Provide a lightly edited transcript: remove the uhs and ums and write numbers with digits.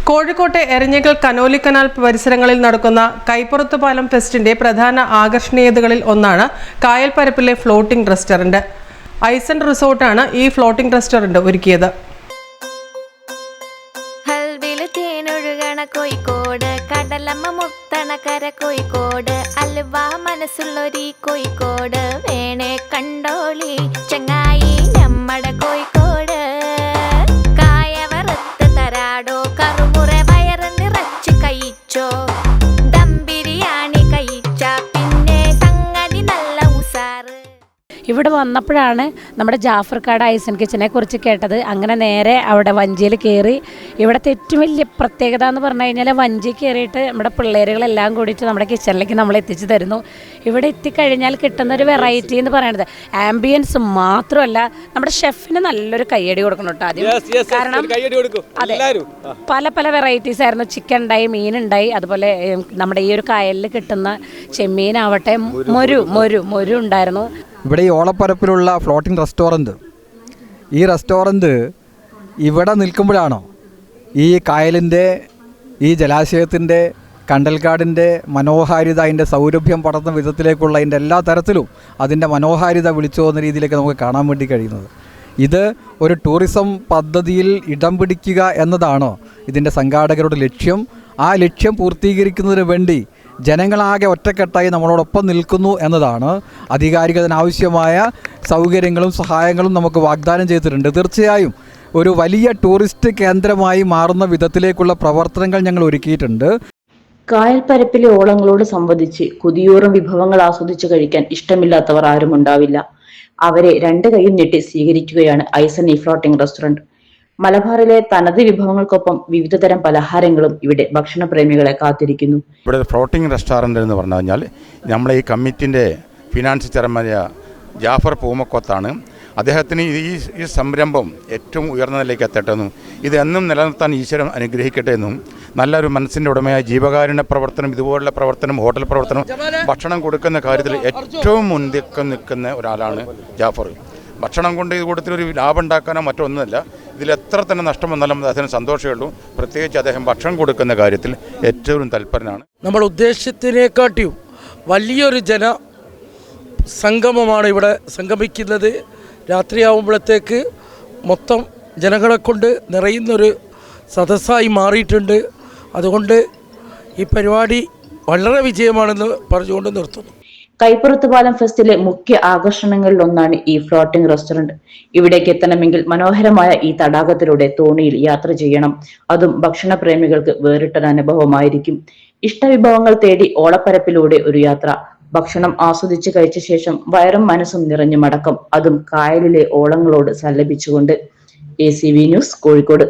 കോഴിക്കോട്ടെ Eranhikkal Conolly canal പരിസരങ്ങളിൽ നടക്കുന്ന കൈപ്പുറത്ത് പാലം ഫെസ്റ്റിന്റെ പ്രധാന ആകർഷണീയതകളിൽ ഒന്നാണ് കായൽപ്പരപ്പിലെ ഫ്ലോട്ടിംഗ് റെസ്റ്റോറന്റ്. ഐസൺ റിസോർട്ടാണ് ഈ ഫ്ലോട്ടിംഗ് റെസ്റ്റോറന്റ് ഒരുക്കിയത്. കോഴിക്കോട് കടലമ്മ മുത്തണക്കര കോഴിക്കോട് അലുവ മനസ്സുള്ളൊരി കോഴിക്കോട് വേണേ കണ്ടോളി ചങ്ങായി നമ്മടെ കോഴിക്കോട് കായവറുത്ത് തരാടോ കറുമുറ വയറ് നിറച്ച് കഴിച്ചോ ദം ബിരിയാണി കഴിച്ച പിന്നെ സംഗതി നല്ല ഉസാറ്. ഇവിടെ വന്നപ്പോഴാണ് നമ്മുടെ ജാഫർക്കാട് ഐസൺ കിച്ചനെ കുറിച്ച് കേട്ടത്. അങ്ങനെ നേരെ അവിടെ വഞ്ചിയിൽ കയറി. ഇവിടുത്തെ ഏറ്റവും വലിയ പ്രത്യേകത എന്ന് പറഞ്ഞു കഴിഞ്ഞാൽ വഞ്ചി കയറിയിട്ട് നമ്മുടെ പിള്ളേരുകളെല്ലാം കൂടിയിട്ട് നമ്മുടെ കിച്ചണിലേക്ക് നമ്മൾ എത്തിച്ചു തരുന്നു. ഇവിടെ എത്തിക്കഴിഞ്ഞാൽ കിട്ടുന്നൊരു വെറൈറ്റി എന്ന് പറയുന്നത് ആംബിയൻസ് മാത്രമല്ല, നമ്മുടെ ഷെഫിന് നല്ലൊരു കയ്യടി കൊടുക്കണം കേട്ടോ ആദ്യം. കാരണം അതെ, പല പല വെറൈറ്റീസ് ആയിരുന്നു. ചിക്കൻ ഉണ്ടായി, മീനുണ്ടായി, അതുപോലെ നമ്മുടെ ഈ ഒരു കായലിൽ കിട്ടുന്ന ചെമ്മീനാവട്ടെ, മൊരു ഉണ്ടായിരുന്നു. ഇവിടെ ഈ ഓളപ്പരപ്പിലുള്ള ഫ്ലോട്ടിംഗ് റെസ്റ്റോറൻറ്റ്, ഈ റെസ്റ്റോറൻറ്റ് ഇവിടെ നിൽക്കുമ്പോഴാണോ ഈ കായലിൻ്റെ, ഈ ജലാശയത്തിൻ്റെ, കണ്ടൽക്കാടിൻ്റെ മനോഹാരിത, അതിൻ്റെ സൗരഭ്യം പടർന്ന വിധത്തിലേക്കുള്ള അതിൻ്റെ എല്ലാ തരത്തിലും അതിൻ്റെ മനോഹാരിത വിളിച്ചു പോകുന്ന രീതിയിലേക്ക് നമുക്ക് കാണാൻ വേണ്ടി കഴിയുന്നത്. ഇത് ഒരു ടൂറിസം പദ്ധതിയിൽ ഇടം പിടിക്കുക എന്നതാണോ ഇതിൻ്റെ സംഘാടകരുടെ ലക്ഷ്യം? ആ ലക്ഷ്യം പൂർത്തീകരിക്കുന്നതിന് വേണ്ടി ജനങ്ങളാകെ ഒറ്റക്കെട്ടായി നമ്മളോടൊപ്പം നിൽക്കുന്നു എന്നതാണ്. അധികാരികതനാവശ്യമായ സൗകര്യങ്ങളും സഹായങ്ങളും നമുക്ക് വാഗ്ദാനം ചെയ്തിട്ടുണ്ട്. തീർച്ചയായും ഒരു വലിയ ടൂറിസ്റ്റ് കേന്ദ്രമായി മാറുന്ന വിധത്തിലേക്കുള്ള പ്രവർത്തനങ്ങൾ ഞങ്ങൾ ഒരുക്കിയിട്ടുണ്ട്. കായൽപ്പരപ്പിലെ ഓളങ്ങളോട് സംവദിച്ച് കൊതിയൂറും വിഭവങ്ങൾ ആസ്വദിച്ച് കഴിക്കാൻ ഇഷ്ടമില്ലാത്തവർ ആരും ഉണ്ടാവില്ല. അവരെ രണ്ട് കൈയും നീട്ടി സ്വീകരിക്കുകയാണ് ഐസൺ ഈ ഫ്ലോട്ടിംഗ് റെസ്റ്റോറന്റ്. മലബാറിലെ തനത് വിഭവങ്ങൾക്കൊപ്പം വിവിധതരം പലഹാരങ്ങളും ഇവിടെ ഭക്ഷണപ്രേമികളെ കാത്തിരിക്കുന്നു. ഇവിടെ ഫ്ലോട്ടിംഗ് റെസ്റ്റോറൻറ്റ് എന്ന് പറഞ്ഞു കഴിഞ്ഞാൽ നമ്മളെ ഈ കമ്മിറ്റിൻ്റെ ഫിനാൻസ് ചെയർമാനായ ജാഫർ പൂമക്കോത്താണ്. അദ്ദേഹത്തിന് ഈ സംരംഭം ഏറ്റവും ഉയർന്ന നിലയ്ക്ക് എത്തട്ടെ എന്നും ഇത് എന്നും നിലനിർത്താൻ ഈശ്വരൻ അനുഗ്രഹിക്കട്ടെ എന്നും, നല്ലൊരു മനസ്സിൻ്റെ ഉടമയായ ജീവകാരുണ്യ പ്രവർത്തനം, ഇതുപോലുള്ള പ്രവർത്തനം, ഹോട്ടൽ പ്രവർത്തനം, ഭക്ഷണം കൊടുക്കുന്ന കാര്യത്തിൽ ഏറ്റവും മുൻതൂക്കം നിൽക്കുന്ന ഒരാളാണ് ജാഫർ. ഭക്ഷണം കൊണ്ട് ഈ കൂട്ടത്തിലൊരു ലാഭം ഉണ്ടാക്കാനോ മറ്റൊന്നുമല്ല, ഇതിലെത്ര തന്നെ നഷ്ടം വന്നാലും അദ്ദേഹത്തിന് സന്തോഷമേ ഉള്ളൂ. പ്രത്യേകിച്ച് അദ്ദേഹം ഭക്ഷണം കൊടുക്കുന്ന കാര്യത്തിൽ ഏറ്റവും തൽപരനാണ്. നമ്മൾ ഉദ്ദേശത്തിനെക്കാട്ടിയും വലിയൊരു സംഗമമാണ് ഇവിടെ സംഗമിക്കുന്നത്. രാത്രിയാവുമ്പോഴത്തേക്ക് മൊത്തം ജനങ്ങളെ കൊണ്ട് നിറയുന്നൊരു സദസ്സായി മാറിയിട്ടുണ്ട്. അതുകൊണ്ട് ഈ പരിപാടി വളരെ വിജയമാണെന്ന് പറഞ്ഞുകൊണ്ട് നിർത്തുന്നു. കൈപ്പുറത്ത് പാലം ഫെസ്റ്റിലെ മുഖ്യ ആകർഷണങ്ങളിൽ ഒന്നാണ് ഈ ഫ്ലോട്ടിംഗ് റെസ്റ്റോറന്റ്. ഇവിടേക്ക് എത്തണമെങ്കിൽ മനോഹരമായ ഈ തടാകത്തിലൂടെ തോണിയിൽ യാത്ര ചെയ്യണം. അതും ഭക്ഷണപ്രേമികൾക്ക് വേറിട്ടൊരു അനുഭവമായിരിക്കും. ഇഷ്ടവിഭവങ്ങൾ തേടി ഓളപ്പരപ്പിലൂടെ ഒരു യാത്ര. ഭക്ഷണം ആസ്വദിച്ച് കഴിച്ച ശേഷം വയറും മനസ്സും നിറഞ്ഞു മടക്കം, അതും കായലിലെ ഓളങ്ങളോട് സല്ലപിച്ചുകൊണ്ട്. ACV news, Kozhikode.